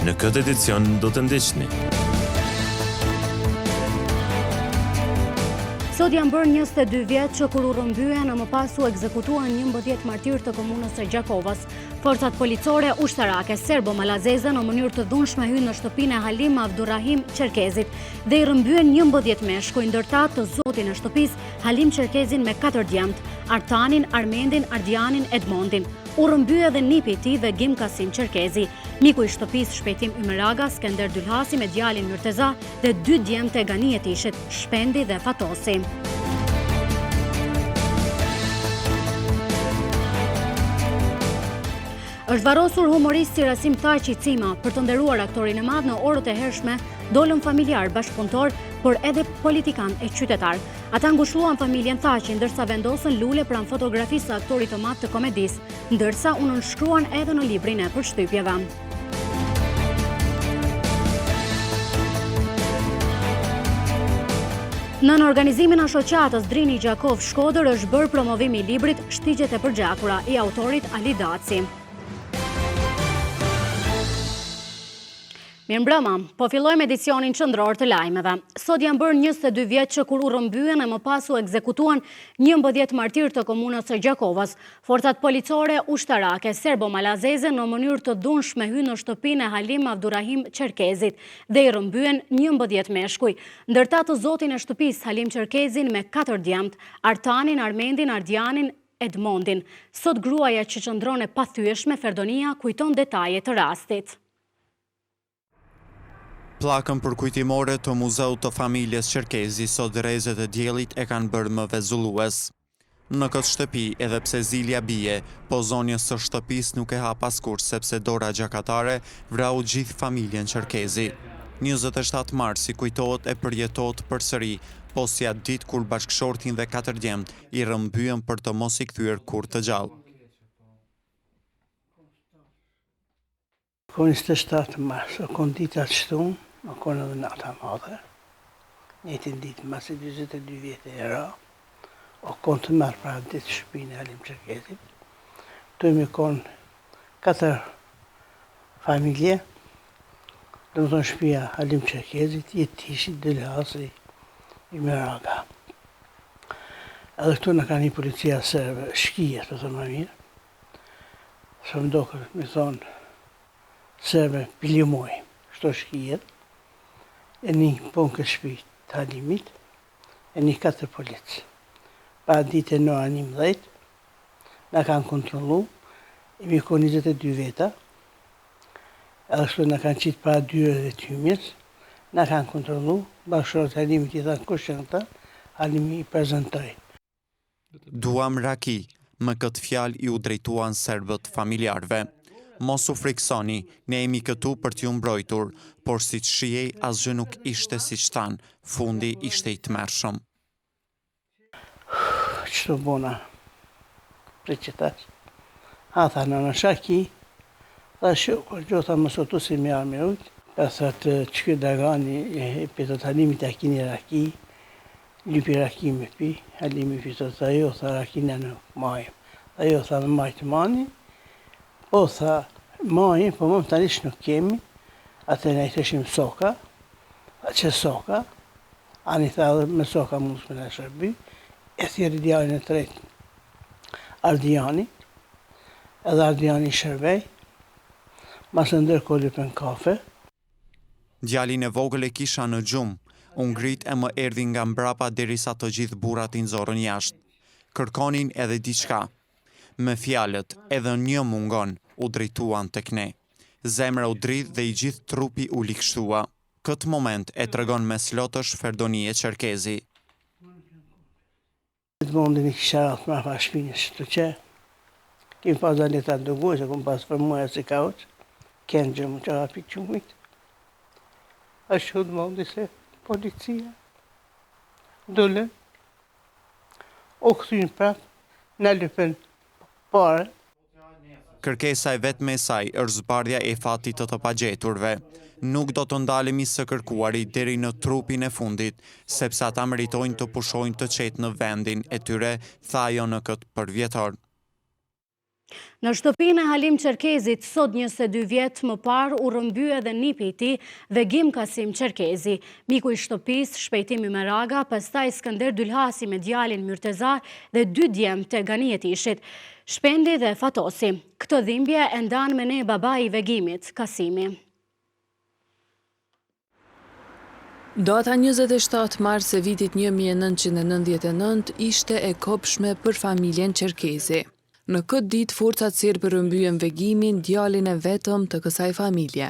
Në këtë edicion do të ndiqni. Sot janë bërë 22 vjet që kur u rrëmbyen më pas u ekzekutuan 11 martir të komunës së Gjakovës. Forcat policore ushtarake serbo-malazeze në mënyrë të dhunshme hynë në shtëpinë e Halim Abdurrahim Çerkezit dhe i rrëmbyen 11 meshkuj, ndërta të zotin e shtëpisë Halim Çerkezin me 4 djemt, Artanin, Armendin, Ardianin, Edmondin. U rrëmbye edhe nipi i tij dhe Gim Kasim Çerkezi, miku i shtëpisë Shpejtim Ymeraga, Skender Dylhasi me djalin Myrteza dhe 2 djemtë e Ganijet Ishit, Shpendi dhe Fatosi. Është varrosur humoristi Rasim Taqi Cima. Për të nderuar aktorin e madh në orët e hershme, dolën familjar, bashkëpunëtor, por edhe politikan e qytetar. Ata ngushëlluan familjen Taqi, ndërsa vendosën lule pranë fotografisë së aktorit të madh të komedisë, ndërsa u nënshkruan edhe në librin e përshtypjeve. Në organizimin e shoqatës Drini Gjakov Shkodër është bërë promovimi i librit Shtigjet e përgjakura i autorit Ali Daci. Mirëmbrëma, po fillojmë edicionin qendror të lajmeve. Sot janë bërë 22 vjet që kur u rrëmbyen e më pas u ekzekutuan 11 martir të komunës së Gjakovës. Forcat policore ushtarake serbo-malazeze në mënyrë të dhunshme hynë në shtëpinë e Halim Abdurrahim Çerkezit dhe i rrëmbyen 11 meshkuj, ndërta të zotin e shtëpisë Halim Çerkezin me 4 djemt, Artanin, Armendin, Ardianin, Edmondin. Sot gruaja që qëndron e pathyeshme Ferdonia kujton detaje të rastit. Pllakën përkujtimore të muzeut të familjes Çerkezi sot dërezet e diellit e kanë bërë më vezullues. Në këtë shtëpi, edhe pse zilja bie, po zonjës së shtëpisë nuk e hap askur sepse dora gjakatare vrau gjithë familjen Çerkezi. 27 marsi kujtohet e përjetohet përsëri, po si atë ditë kur bashkëshortin dhe 4 djemt i rrëmbyen për të mos i kthyer kurrë të gjallë. 27 mars, o konë dita shtunë, o konë edhe nata madhe, njëtin ditë masi 22 vjetë e ra, o konë të marrë pra ditë shtëpinë e Halim Çerkezit, të imi konë 4 familje, dhe më tonë shtëpia Halim Çerkezit, Jetishit, Dylhasi, Ymeraga. Edhe këtu në ka një policia serbe, shkije, të thonë më mirë, së më do këtë me thonë, serbe pilimoj, shto shkijet, e një punë këtë shpi të Halimit, e një 4 policë. Pa ditë e në 11, në kanë kontrolu, e mi ko 22 veta, edhe shtu në kanë qitë pa 2 dhe tymjes, në kanë kontrolu, bashkërët Halimit i thanë kushën këta, Halimi i prezentoj. Duam raki, me këtë fjalë i u drejtuan serbët familjarve. Mos u friksoni, ne jemi këtu për t'ju mbrojtur, por si që shihej asgjë nuk ishte si shtan, fundi ishte i tmerrshëm. Qëto bona, pre që tash, tha në shaki, tha shukër, gjotha më sotu si me arme ujtë, pasat që këtë dagani, për të Halimit e kini raki, lypi raki me pi, Halimi pitot, tha jo, tha rakina në majë, tha jo, tha në majtë mani, po tha, majë, po më tanish nuk kemi, atë ne i tëshim soka, që soka, ani tha dhe me soka mund me në shërby, e thjeri djalin e tretë, Ardiani, edhe Ardiani shërbej, masë ndërkolli për në kafe. Djalin e vogël e kisha në gjumë, u ngrit e më erdhi nga mbrapa derisa të gjithë burrat i nxorën jashtë. Kërkonin edhe diçka. Me fjalët, edhe një mungon, u drejtuan tek ne. Zemra u dridh dhe i gjithë trupi u likshtua. Këtë moment e tregon mes lotësh Ferdonie Çerkezi. Edmondin i kisha rath mrapa shpinës të që, kim pas dalje ta dëgoj, se kom pas për muja si kauç, kënë gjë mu që rapi qumit. Ashtu Edmondi se policia, dole, o këthyn prap, në lëpen pare. Kërkesa e vetme e saj është zbardhja e fatit të pagjeturve. Nuk do të ndalemi së kërkuari deri në trupin e fundit, sepse ata meritojnë të pushojnë të qetë në vendin e tyre, tha ajo në këtë përvjetor. Në shtëpinë e Halim Çerkezit, sot 22 vjet më parë u rrëmbye edhe nipi i tij, Vegim Kasim Çerkezi. Miku i shtëpisë, shpejtimi me raga, pastaj Skënder Dylhasi me djalin Myrteza dhe 2 djemt e Ganijet Ishit, Shpendi dhe Fatosi. Këtë dhimbje e ndan me ne babai i Vegimit, Kasimi. Data 27 mars e vitit 1999 ishte e kopshme për familjen Çerkezi. Në këtë ditë, forcat serbe rrëmbyen Vegimin, djalin e vetëm të kësaj familje.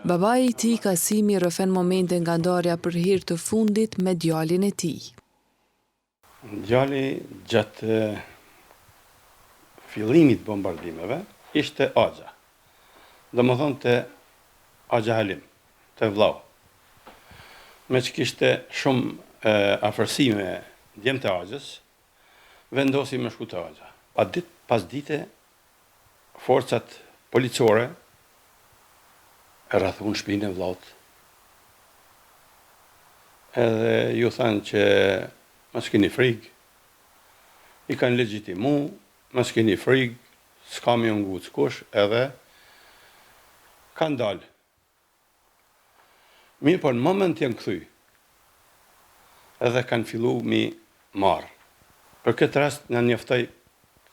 Babai i tij, Kasimi, rrëfen momente nga ndarja për herë të fundit me djalin e tij. Djali gjatë fillimit bombardimeve ishte Axha. Domethënë te Axha Halim, te vllau. Me që kishte shumë afërsi me djemtë e Axhës, vendosi me shku të Axha. A ditë pas dite, forcat policore e rrethun shtëpinë e vllaut. Edhe ju thanë që mos keni frikë, i kanë legjitimu, mos keni frikë, s'ka më nguc kush, edhe kanë dalë. Mirë, por në moment janë kthy, edhe kanë fillu mi marë. Për këtë rast në njoftoj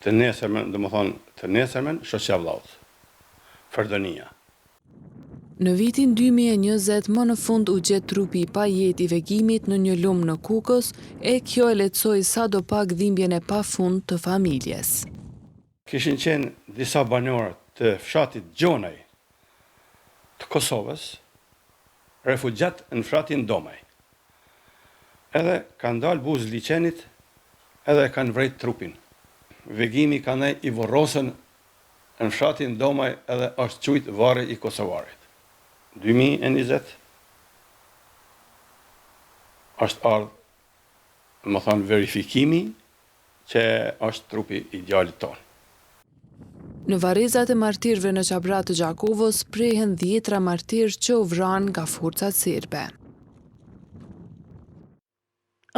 të nesërmen, të nesërmen, shoqja vllaut, Ferdonia. Në vitin 2020, më në fund u gjet trupi pa jetë i Vegimit në një lumë në Kukës, e kjo e lehtësoi sadopak dhimbjen e pafund të familjes. Kishin qenë disa banorë të fshatit Gjonaj të Kosovës, refugjat në fshatin Domaj. Edhe kanë dalë buzë liçenit, edhe kanë vrejt trupin. Vegimi ka ne i vorrosën në fshatin Domaj edhe është qujt varri i Kosovarit. 2020 është ardhë, më thonë, verifikimi që është trupi i djalit tonë. Në varrezat e martirëve në Qabrat të Gjakovës prehen 10 martirë që u vranë nga forcat serbe.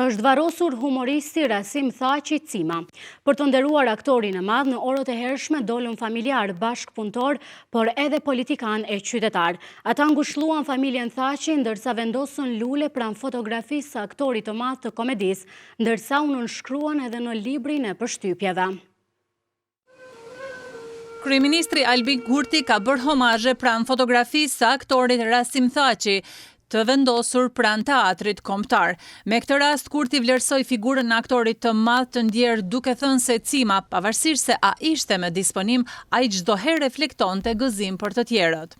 Është varrosur humoristi Rasim Thaçi Cima. Për të nderuar aktorin e madh, në orët e hershme dolën familjar, bashkëpunëtor, por edhe politikan e qytetar. Ata ngushëlluan familjen Thaçi, ndërsa vendosën lule pranë fotografisë së aktorit të madh të komedisë, ndërsa u nënshkruan edhe në librin e përshtypjeve. Kryeministri Albin Kurti ka bërë homazhe pranë fotografisë së aktorit Rasim Thaçi, të vendosur pranë teatrit kombëtar. Me këtë rast, Kurti vlerësoi figurën e aktorit të madh të ndjerë duke thënë se Cima, pavarësisht se a ishte me disponim, ai çdo herë reflektonte gëzim për të tjerët.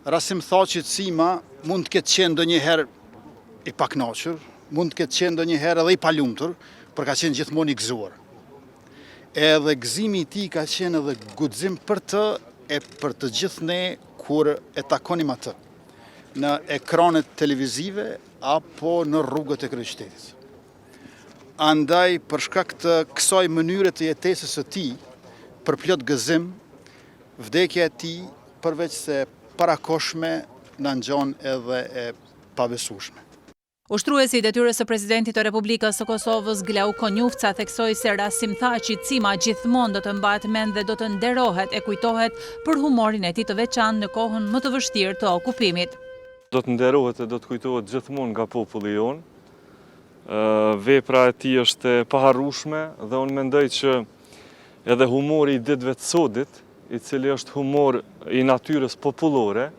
Rasim Thaçi Cima mund të ketë qenë ndonjëherë i pakënaqur, mund të ketë qenë ndonjëherë edhe i palumtur, por ka qenë gjithmonë i gëzuar. Edhe gëzimi i tij ka qenë edhe guxim për të e për të gjithë ne kur e takonim atë në ekranet televizive apo në rrugët e kryeqytetit. Andaj, për shkak të kësaj mënyre të jetesës së tij, për plot gëzim, vdekja e tij, përveç se parakoshme, na ngjon edhe e pabesueshme. Ushtruesi i detyrës së presidentit të Republikës së Kosovës, Glau Konjufca, theksoi se Rasim Thaçi Cima gjithmonë do të mbahet mend dhe do të nderohet e kujtohet për humorin e tij të veçantë në kohën më të vështirë të okupimit. Do të nderohet e do të kujtohet gjithmonë nga populli jonë. Vepra e tij është e paharrueshme dhe unë mendoj që edhe humori i ditëve të sodit, i cili është humor i natyrës popullore,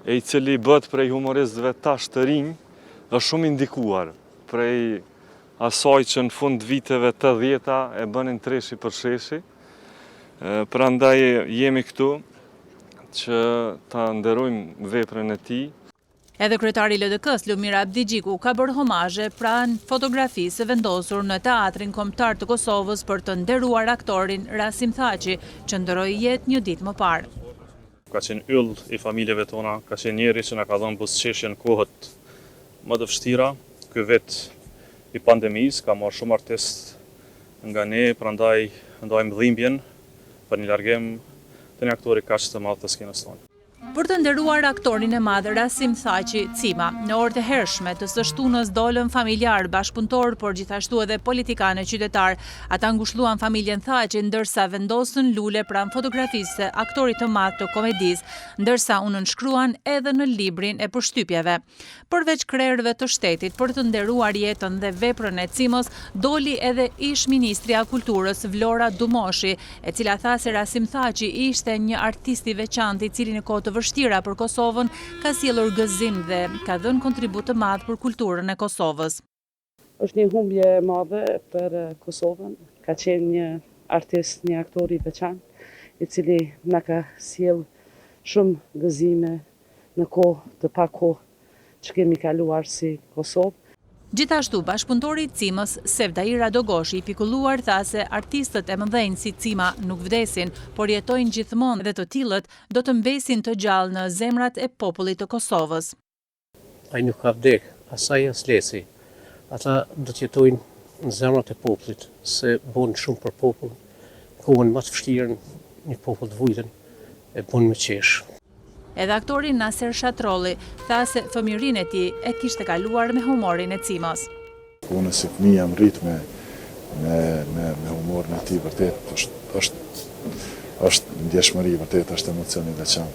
e i cili bëhet prej humoristëve tash të rinj, është shumë indikuar prej asaj që në fund viteve 80-ta e bënin treshi për sheshi. Prandaj jemi këtu që ta nderojmë veprën e tij. Edhe kryetari i LDK-s, Lumir Abdigjiku, ka bërë homazhe pranë fotografisë vendosur në Teatrin Kombëtar të Kosovës për të nderuar aktorin Rasim Thaçi, që ndroi jetë një ditë më parë. Ka qenë yll i familjeve tona, ka qenë njeri që na ka dhënë buzëqeshje në kohët më të vështira. Ky vit i pandemisë ka marrë shumë artistë nga ne, prandaj ndajmë dhimbjen për një largim të një aktori kaq të madh të skenës tonë. Për të nderuar aktorin e madh Rasim Thaqi Cima, në orët e hershme të së shtunës dolën familjar, bashkëpunëtor, por gjithashtu edhe politikanë qytetar. Ata ngushëlluan familjen Thaqi ndërsa vendosën lule pranë fotografisë së aktorit të madh të komedisë, ndërsa u nënshkruan edhe në librin e përshtypjeve. Përveç krerëve të shtetit për të nderuar jetën dhe veprën e Cimos, doli edhe ish ministrja e kulturës Vlora Dumoshi, e cila tha se Rasim Thaqi ishte një artist i veçantë i cili në kohë të vështira për Kosovën ka sjellur gëzim dhe ka dhënë kontribut të madh për kulturën e Kosovës. Është një humbje e madhe për Kosovën, ka qenë një artist, një aktor i veçantë, i cili na ka sjell shumë gëzime në kohë të pa kohë që kemi kaluar si Kosovë. Gjithashtu, bashkëpunëtori i Cimës, Sevdaira Dogoshi, i pikulluar tha se artistët e mëdhenj si Cima nuk vdesin, por jetojnë gjithmonë dhe të tillët do të mbesin të gjallë në zemrat e popullit të Kosovës. Ai nuk ka vdek, asaj as lesi. Ata do të jetojnë në zemrat e popullit, se bën shumë për popull, kohën më të vështirë një popull të vujtën e bën me qesh. Edhe aktori Naser Shatrolli tha se fëmijërinë e tij e kishte kaluar me humorin e Cimos. Unë si fëmijë jam rrit me humorin e tij, vërtet është ndjeshmëri, vërtet është emocion i veçantë.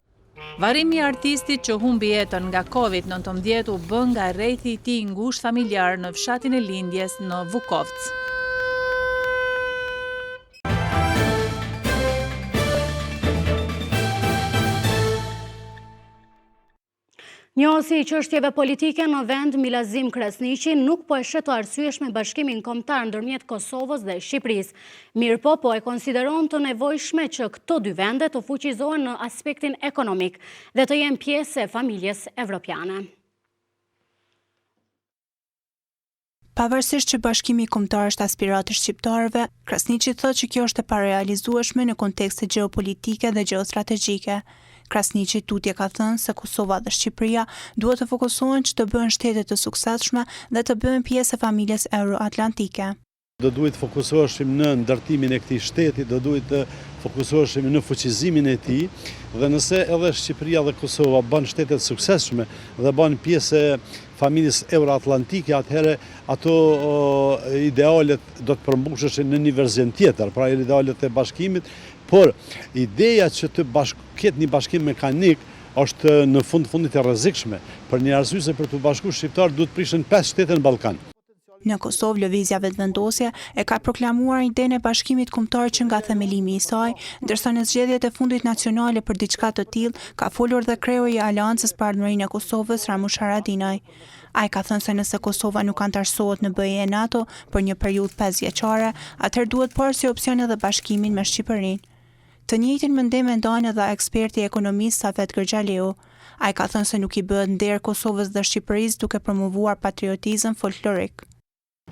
Varrimi i artistit që humbi jetën nga Covid-19 u bë nga rrethi i tij ngushtë familjar në fshatin e lindjes në Vukovc. Njohësi i çështjeve politike në vend Milazim Krasniqi nuk po e shet të arsyeshme bashkimin kombëtar ndërmjet Kosovës dhe Shqipërisë. Mirëpo po e konsideron të nevojshme që këto dy vende të fuqizohen në aspektin ekonomik dhe të jenë pjesë e familjes evropiane. Pavarësisht që bashkimi kombëtar është aspirati i shqiptarëve, Krasniqi thotë që kjo është e parealizueshme në kontekste gjeopolitike dhe gjeostrategjike. Krasniqi tutje ka thënë se Kosova dhe Shqipëria duhet të fokusohen që të bëhen shtete të suksesshme dhe të bëhen pjesë e familjes euroatlantike. Do duhet fokusoheshim në ndërtimin e këtij shteti, do duhet të fokusoheshim në fuqizimin e tij, dhe nëse edhe Shqipëria dhe Kosova bën shtete të suksesshme dhe bën pjesë e familjes euroatlantike, atëherë ato idealet do të përmbusheshin në një verzion tjetër, pra idealet e bashkimit, por ideja që të ketë një bashkim mekanik është në fundit e rrezikshme, për një arsye se për të bashkuar shqiptarët duhet prishin 5 shtete në Ballkan. Në Kosovë, lëvizja vetëvendosje e ka proklamuar idenë e bashkimit kombëtar që nga themelimi i saj, ndërsa në zgjedhjet e fundit nacionale për diçka të tillë ka folur dhe kreu i Aleancës për Ardhmërinë e Kosovës, Ramush Haradinaj. Ai ka thënë se nëse Kosova nuk antarësohet në BE NATO për një periudhë 5 vjeçare, atëherë duhet parë si opsion edhe bashkimin me Shqipërinë. Të njëjtin mendim mendon edhe eksperti i ekonomisë Safet Kërxhaleu. Ai ka thënë se nuk i bëhet nder Kosovës dhe Shqipërisë duke promovuar patriotizëm folklorik.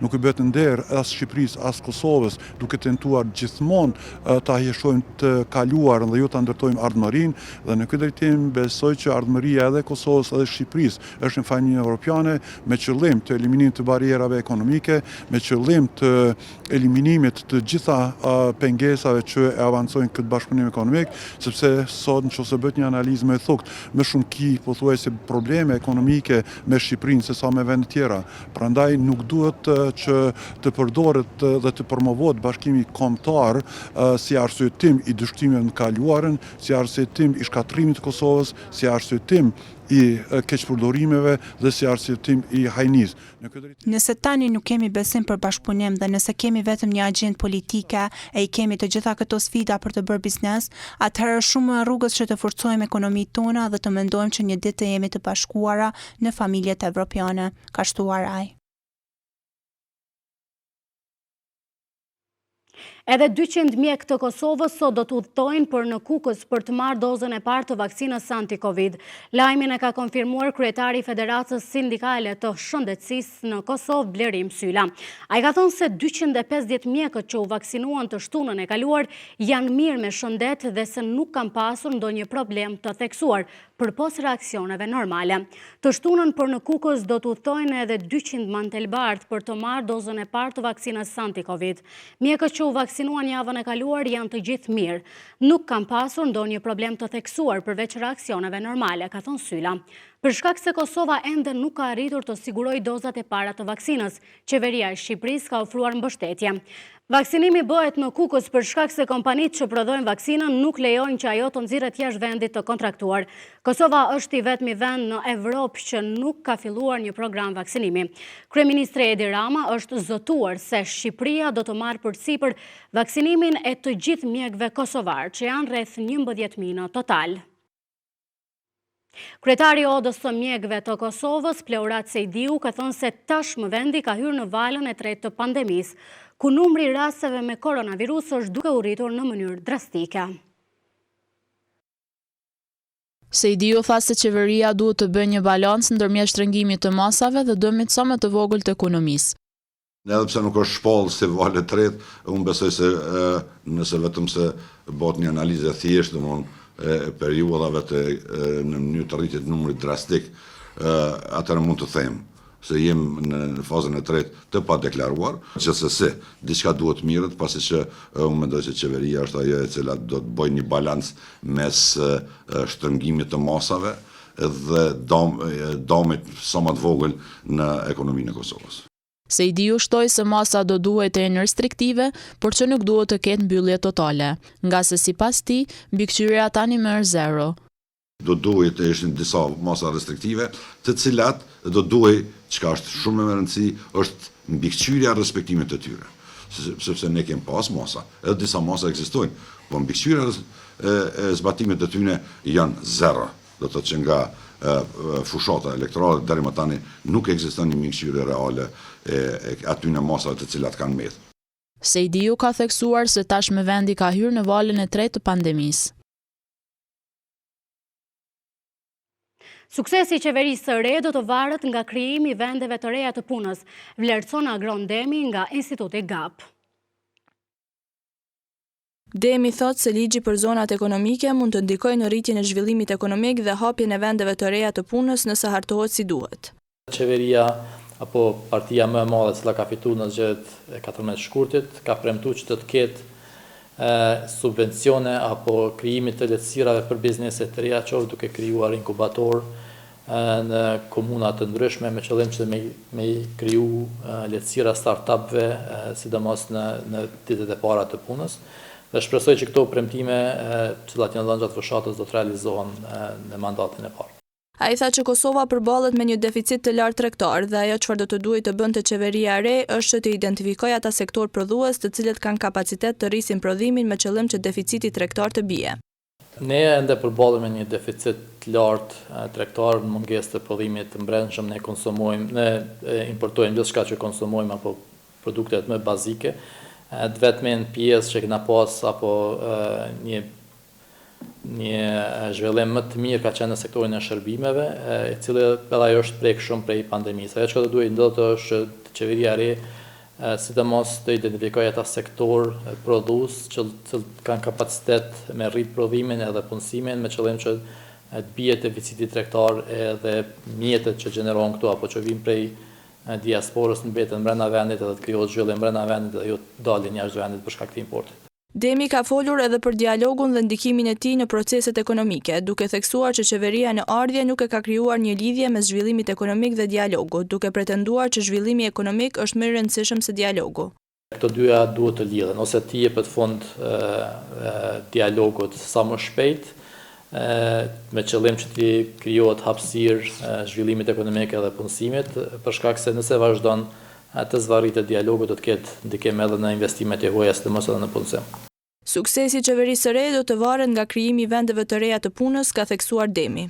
Nuk i bëhet nder as Shqipërisë as Kosovës duke tentuar gjithmonë ta hiqojmë të kaluarën dhe jo ta ndërtojmë ardhmërinë, dhe në këtë drejtim besoj që ardhmëria edhe Kosovës edhe Shqipërisë është në familjen evropiane me qëllim të eliminimit të barrierave ekonomike, me qëllim të eliminimit të gjitha pengesave që e avancojnë këtë bashkëpunim ekonomik, sepse sot nëse bëhet një analizë më e thukët, më shumë ki pothuajse probleme ekonomike me Shqipërinë se sa me vende tjera. Prandaj nuk duhet që të përdoret dhe të promovohet bashkimi kombëtar si arsyetim i dështimeve në kaluarën, si arsyetim i shkatrimit të Kosovës, si arsyetim i keqpërdorimeve dhe si arsyetim i hajnisë. Nëse tani nuk kemi besim për bashkëpunim dhe nëse kemi vetëm një agjendë politike e i kemi të gjitha këto sfida për të bërë biznes, atëherë është shumë rrugës që të forcojmë ekonomitë tona dhe të mendojmë që një ditë të jemi të bashkuara në familjet evropiane, ka shtuar ai. Edhe 200 mjek të Kosovës sot do të udhtojnë për në Kukës për të marrë dozën e parë të vaksinës anti-Covid. Lajmin e ka konfirmuar kryetari i Federatës Sindikale të Shëndetësisë në Kosovë, Blerim Sylla. Ai ka thënë se 250 mjekët që u vaksinuan të shtunën e kaluar janë mirë me shëndet dhe se nuk kanë pasur ndonjë problem të theksuar përpos reaksioneve normale. Të shtunën për në Kukës do të udhtojnë edhe 200 mantelbardh për të marrë dozën e parë të vaksinës anti-Covid. Mjekët që u vaksinuan vaksinuan javën e kaluar janë të gjithë mirë. Nuk kam pasur ndonjë problem të theksuar përveç reaksioneve normale, ka thënë Sylla. Për shkak se Kosova ende nuk ka arritur të sigurojë dozat e para të vaksinës, qeveria e Shqipërisë ka ofruar mbështetje. Vaksinimi bëhet në Kukës për shkak se kompanitë që prodhojnë vaksinën nuk lejojnë që ajo të nxirret jashtë vendit të kontraktuar. Kosova është i vetmi vend në Evropë që nuk ka filluar një program vaksinimi. Kryeministri Edi Rama është zotuar se Shqipëria do të marrë përsipër vaksinimin e të gjithë mjekëve kosovar, që janë rreth 11.000 në total. Kryetari i Odës së mjekëve të Kosovës, Pleurat Sejdiu, ka thënë se tashmë vendi ka hyrë në valën e tretë të pandemisë, ku numri i rasteve me koronavirus është duke u rritur në mënyrë drastike. Sejdiu tha se qeveria duhet të bëjë një balans ndërmjet shtrëngimit të masave dhe dëmit sa më të vogël të ekonomisë. Edhe pse nuk është shpallë si valë e tretë, unë besoj se nëse vetëm se bëhet një analizë e thjeshtë, domthonë periudhave në mënyrë të rritjet numrit drastik, atëherë mund të them se jem në fazën e tretë të pa deklaruar, gjithsesi diçka duhet mirët, pasi që unë mendoj se qeveria është ajo e cila do të bëjë një balans mes shtrëngimit të masave dhe dëmit sa më të vogël në ekonominë e Kosovës. Sejdiu shtoi se masa do duhet të jenë restriktive, por që nuk duhet të ketë mbyllje totale, nga se sipas tij, mbikëqyrja tani më është zero. Do duhet të ishin disa masa restriktive, të cilat do duhet, çka është shumë më e rëndësishme, është mbikëqyrja respektimit të tyre. Sepse ne kemi pas masa, edhe disa masa ekzistojnë, por mbikëqyrja e zbatimit të tyre janë zero. Do të thotë që nga fushata elektorale deri më tani nuk ekziston një mbikëqyrje reale e atyre masave të cilat kanë mbet. Sejdiu ka theksuar se tashmë vendi ka hyrë në valën e tretë të pandemisë. Suksesi i qeverisë së re do të varet nga krijimi i vendeve të reja të punës, vlerëson Agron Demi nga Instituti GAP. Demi thot se ligji për zonat ekonomike mund të ndikojë në rritjen e zhvillimit ekonomik dhe hapjen e vendeve të reja të punës nëse hartohet si duhet. Qeveria apo partia më e madhe që ka fituar në zgjedhjet e 14 shkurtit ka premtuar që të ketë subvencione apo krijimit të lehtësirave për bizneset të reja, qoftë duke krijuar inkubator në komuna të ndryshme me qëllim që me kriju lehtësira startupve, sidomos në ditët e para të punës. Dhe shpresoj që këto premtime që janë dhënë gjatë fushatës do të realizohen në mandatin e parë. Ai tha që Kosova përballet me një deficit të lartë tregtar dhe ajo çfarë do të duhet të bënte qeveria e re është të identifikojë ata sektor prodhues të cilët kanë kapacitet të rrisin prodhimin me qëllim që deficiti tregtar të bie. Ne ende përballemi me një deficit të lartë tregtar në mungesë të prodhimit të brendshëm, ne importojmë gjithçka që konsumojmë apo produktet më bazike. Të vetmen pjesë që kena pas apo një zhvillim më të mirë ka qenë në sektorin e shërbimeve, e cili edhe ajo është prek shumë prej pandemisë. Ajo që do duhet ndodhë është që qeveria e re, sidomos të identifikojë ata sektor prodhues që kanë kapacitet me rrit prodhimin edhe punësimin me qëllim që të bie deficiti tregtar edhe mjetet që gjenerohen këtu apo që vijnë prej diasporës në mbeten brenda vendit edhe të krijohet zhvillim brenda vendit dhe jo dalin jashtë vendit për shkak të importit. Demi ka folur edhe për dialogun dhe ndikimin e tij në proceset ekonomike, duke theksuar që qeveria në ardhje nuk e ka krijuar një lidhje mes zhvillimit ekonomik dhe dialogut, duke pretenduar që zhvillimi ekonomik është më i rëndësishëm se dialogu. Këto dyja duhet të lidhen, ose të jepet fond dialogut sa më shpejt, me qëllim që të krijohet hapësirë zhvillimit ekonomik edhe punësimit, për shkak se nëse vazhdon të zvarritë dialogu do të ketë ndikim edhe në investimet e huaja, sidomos edhe në punësim. Suksesi i qeverisë së re do të varet nga krijimi i vendeve të reja të punës, ka theksuar Demi.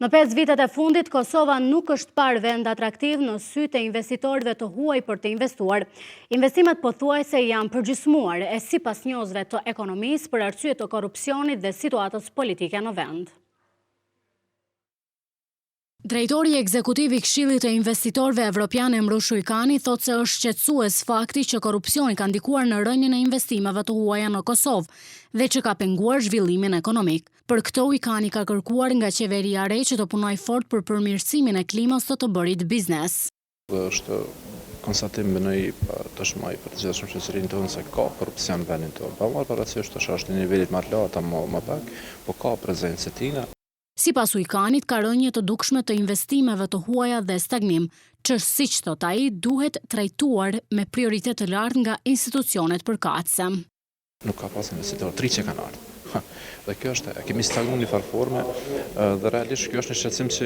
Në 5 vitet e fundit, Kosova nuk është parë vend atraktiv në sytë e investitorëve të huaj për të investuar. Investimet pothuajse janë përgjysmuar e sipas njohësve të ekonomisë për arsye të korrupsionit dhe situatës politike në vend. Drejtori ekzekutiv i Këshillit të Investitorëve Evropian Emru Shujkani thotë se është shqetësues fakti që korrupsioni ka ndikuar në rënien e investimeve të huaja në Kosovë dhe që ka penguar zhvillimin ekonomik. Për këto Ujkani ka kërkuar nga qeveria e re që të punojë fort për përmirësimin e klimës të bërit biznes. Është konstatim bënoj tashmë i përgjithshëm shoqërinë tonë se ka korrupsion në vendin tonë. Pa marrë parasysh tash është në nivelit më të lartë më pak, po ka prezencë tina. Sipas Ujkanit, ka rënje të dukshme të investimeve të huaja dhe stagnim, që siç thot ai, duhet trajtuar me prioritet të lartë nga institucionet përkatëse. Nuk ka pas investitor, 3 që kanë ardhur. Dhe kjo është, kemi stagnuar në farë forme dhe realisht kjo është një shqetësim që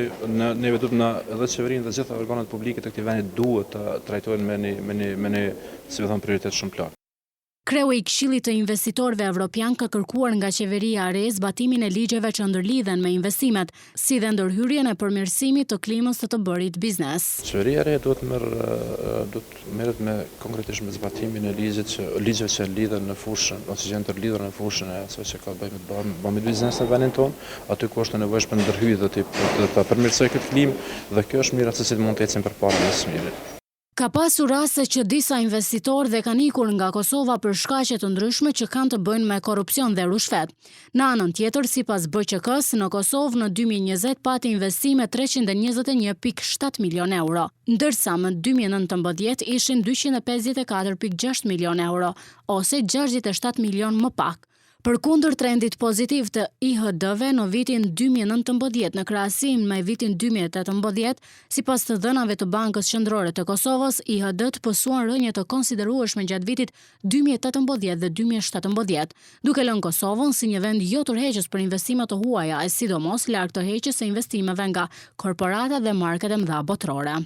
neve duhet edhe qeverinë dhe gjitha organet publike të këtij vendi duhet të trajtojnë me një si vëthon prioritet shumë të lartë. Kreu i Këshillit të Investitorëve Evropian ka kërkuar nga qeveria e re zbatimin e ligjeve që ndërlidhen me investimet, si dhe ndërhyrjen e përmirësimit të klimës të bërit biznes. Qeveria e re duhet merret me konkretisht me zbatimin e ligjeve që lidhen në fushën, ose që janë ndërlidhur në fushën e asaj që ka të bëjë me bëmit biznes në vendin tonë, aty ku është nevojshme ndërhyrje dhe të përmirësoj këtë klimë dhe kjo është mirë se si mund të ecim përpara më së miri. Ka pasur raste që disa investitorë dhe kanë ikur nga Kosova për shkaqe të ndryshme që kanë të bëjnë me korrupsion dhe rushfet. Në anën tjetër, sipas BQK-s, në Kosovë në 2020 pati investime 321.7 milion euro, ndërsa më 2019 ishin 254.6 milion euro, ose 67 milion më pak. Përkundër trendit pozitiv të IHD-ve në vitin 2019 në krahasim me vitin 2018, sipas të dhënave të Bankës Qendrore të Kosovës, IHD-t pësuan rënje të konsiderueshme gjatë vitit 2018 dhe 2017, duke lënë Kosovën si një vend jo tërheqës për investime të huaja, e sidomos larg tërheqjes së investimeve nga korporata dhe market e mëdha botërore.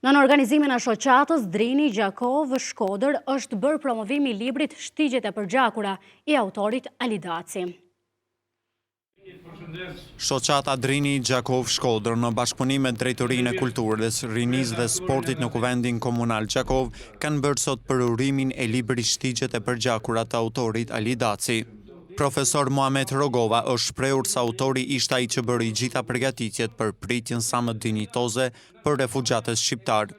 Në organizimin e shoqatës Drini Gjakov Shkodër është bërë promovimi i librit Shtigjet e përgjakura i autorit Ali Daci. Shoqata Drini Gjakov Shkodër në bashkëpunim me Drejtorinë e Kulturës, Rinisë dhe Sportit në Kuvendin Komunal Gjakov kanë bërë sot përurimin e librit Shtigjet e përgjakura të autorit Ali Daci. Profesor Muhamet Rogova është shprehur se autori ishte ai që bëri gjitha përgatitjet për pritjen sa më dinjitoze për refugjatët shqiptar.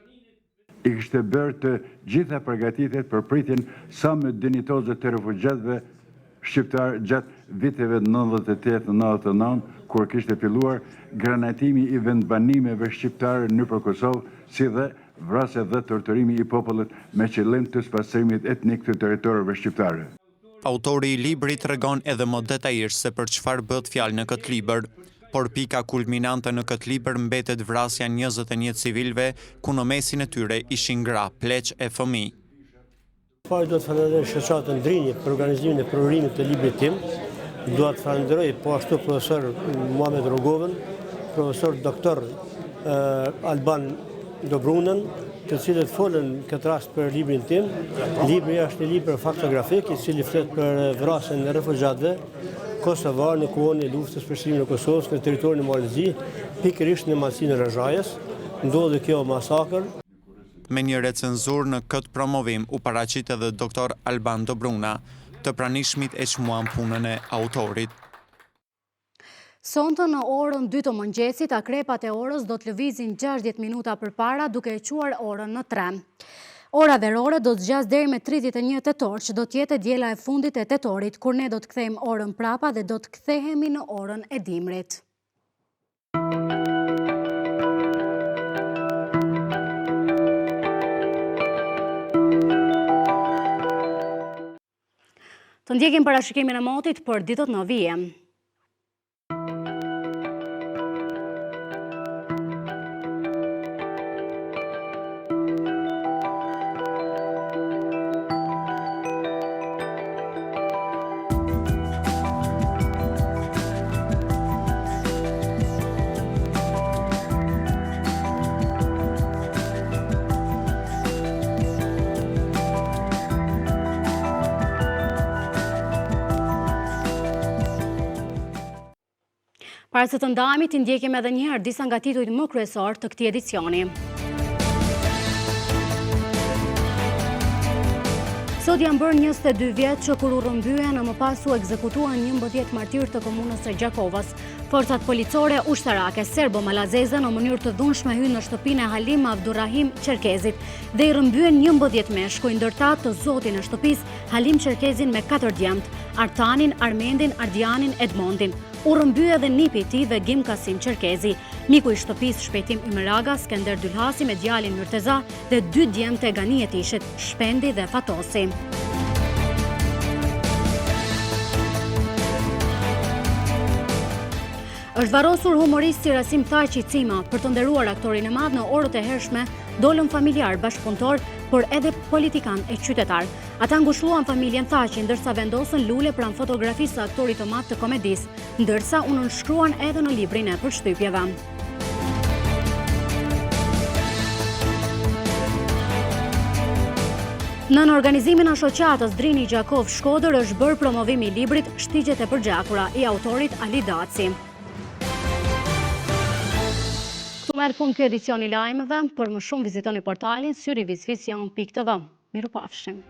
I kishte bërë të gjitha përgatitjet për pritjen sa më dinjitoze të refugjatëve shqiptar gjatë viteve 98-99, kur kishte filluar granatimi i vendbanimeve shqiptare nëpër Kosovë, si dhe vrasja dhe torturimi i popullit me qëllim të spasrimit etnik të territoreve shqiptare. Autori i librit tregon edhe më detajisht se për çfarë bëhet fjalë në këtë libër, por pika kulminante në këtë libër mbetet vrasja 21 civilëve, ku në mesin e tyre ishin gra, pleq e fëmijë. Do të falenderoj shoqatën Drini për organizimin e përurimit të librit tim. Do të falenderoj po ashtu profesor Muhamet Rogovën, profesor doktor Alban Dobrunën, të cilët folën këtë rast për librin tim. Libri është një libër faktografik i cili flet për vrasjen e refugjatëve kosovar në kohën e luftës për çlimin e Kosovës në territorin e Malëzi, pikërisht në malsinë e Rrazhajës. Ndodhi kjo masakër. Me një recenzur në këtë promovim u paraqit edhe doktor Alban Dobruna, të pranishmit e çmuan punën e autorit. Sonte në orën 2 të mëngjesit, akrepat e orës do të lëvizin 60 minuta përpara duke e quar orën në 3. Ora verore do të zgjas deri me 31 tetor, që do të jetë diela e fundit e tetorit, kur ne do të kthejmë orën prapa dhe do të kthehemi në orën e dimrit. Të ndjekim parashikimin e motit për ditët në vije. Para se të ndajemi, të ndjekim edhe njëherë disa nga titujt më kryesor të këtij edicioni. Sot janë bërë 22 vjet që kur u rrëmbyen e më pas u ekzekutuan 11 martirë të komunës së Gjakovës. Forcat policore ushtarake serbo-malazeze në mënyrë të dhunshme hynë në shtëpinë e Halim Abdurrahim Çerkezit dhe i rrëmbyen 11 meshkuj, ndërta të zotin e shtëpisë Halim Çerkezin me 4 djemt, Artanin, Armendin, Ardianin, Edmondin. U rrëmbye edhe nipi i tij dhe Gim Kasim Çerkezi, miku i shtëpisë Shpejtim Ymeraga, Skender Dylhasi me djalin Myrteza dhe 2 djemtë e Ganijet Ishit, Shpendi dhe Fatosi. Është varrosur humoristi Rasim Thaçi Cima. Për të nderuar aktorin e madh në orët e hershme, dolën familjar, bashkëpunëtor, por edhe politikan e qytetar. Ata ngushëlluan familjen Thaçi, ndërsa vendosën lule pranë fotografisë së aktorit të madh të komedisë, ndërsa u nënshkruan edhe në librin e përshtypjeve. Në organizimin e shoqatës Drini Gjakov Shkodër është bërë promovimi i librit Shtigjet e përgjatura i autorit Ali Daci. Këtu merr fund ky edicion i lajmeve. Për më shumë vizitoni portalin syrivizvision.tv. Mirupafshim.